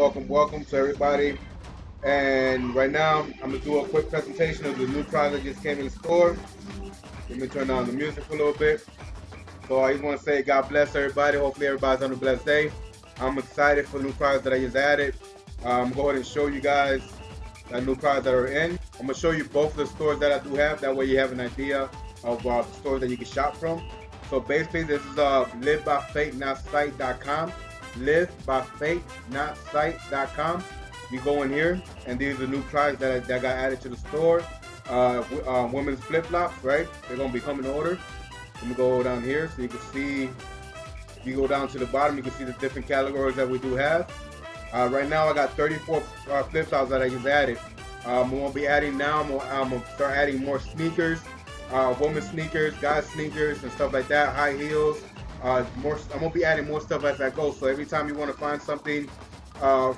welcome to everybody. And right now, I'm gonna do a quick presentation of the new product that just came in the store. Let me turn down the music for a little bit. So I just want to say God bless everybody. Hopefully everybody's having a blessed day. I'm excited for the new products that I just added. Go ahead and show you guys the new products that are in. I'm gonna show you both of the stores that I do have. That way you have an idea of the stores that you can shop from. So basically, this is livebyfaithnotSight.com. LivebyfaithnotSight.com. You go in here, and these are the new products that got added to the store. Women's flip-flops, right? They're gonna be coming in order. Let me go down here so you can see. If you go down to the bottom, you can see the different categories that we do have. Right now, I got 34 flip-flops that I just added. I'm gonna be adding now. I'm gonna start adding more sneakers. Women's sneakers, guys sneakers, and stuff like that. High heels. I'm gonna be adding more stuff as I go. So every time you want to find something to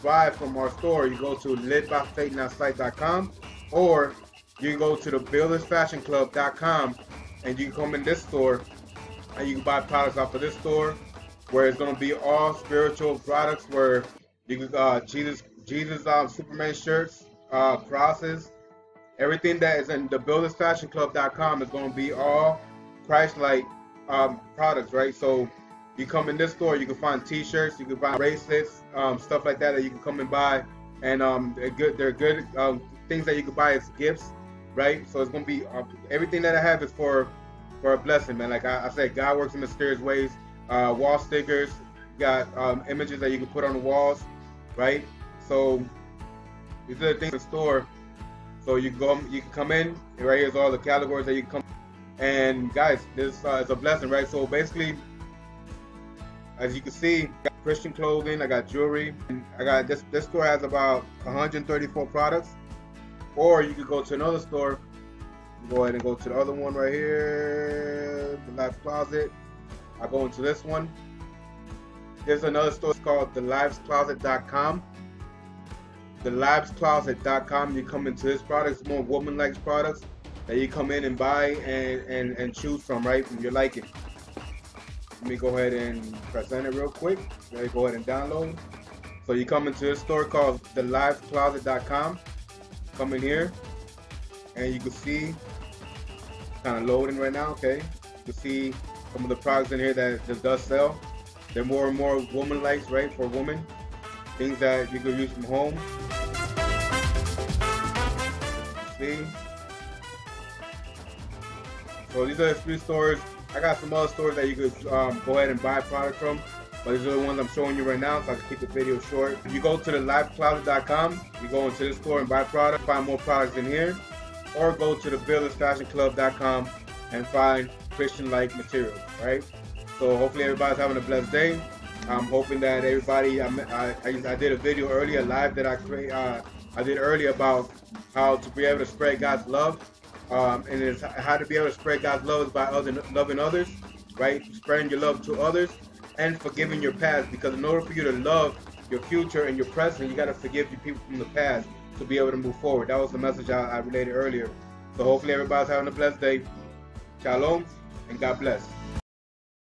buy from our store, you go to livebyfaithnotSight.com, or you can go to the buildersfashionclub.com, and you can come in this store and you can buy products off of this store, where it's gonna be all spiritual products, where you can Jesus Superman shirts, crosses. Everything that is in the buildersfashionclub.com is going to be all Christ-like products, right? So you come in this store, you can find T-shirts, you can buy bracelets, stuff like that you can come and buy, and they're good things that you can buy as gifts, right? So it's going to be everything that I have is for a blessing, man. Like I said, God works in mysterious ways. Wall stickers, got images that you can put on the walls, right? So these are the things in the store. So you can come in, and right here's all the categories that you can come. And guys, this is a blessing, right? So basically, as you can see, I got Christian clothing, I got jewelry, and I got this store has about 134 products. Or you could go to another store. Go ahead and go to the other one right here, the Lives Closet. I go into this one. There's another store called thelivescloset.com. thelivescloset.com. You come into this product, it's more woman-like products that you come in and buy and choose from, right, from your liking. Let me go ahead and present it real quick. Ready, go ahead and download. So you come into this store called thelivescloset.com. Come in here, and you can see, kind of loading right now, okay? You can see some of the products in here that this does sell. They're more and more woman-like, right, for women. Things that you could use from home. See? So these are the 3 stores. I got some other stores that you could go ahead and buy product from, but these are the ones I'm showing you right now, so I can keep the video short. If you go to the livecloset.com, you go into the store and buy product, find more products in here, or go to the buildersfashionclub.com and find Christian-like materials, right? So hopefully everybody's having a blessed day. I'm hoping that everybody, I did a video earlier, live that I did earlier about how to be able to spread God's love, and it's how to be able to spread God's love is by loving others, right? Spreading your love to others and forgiving your past, because in order for you to love your future and your present, you got to forgive your people from the past to be able to move forward. That was the message I related earlier. So hopefully everybody's having a blessed day. Shalom and God bless.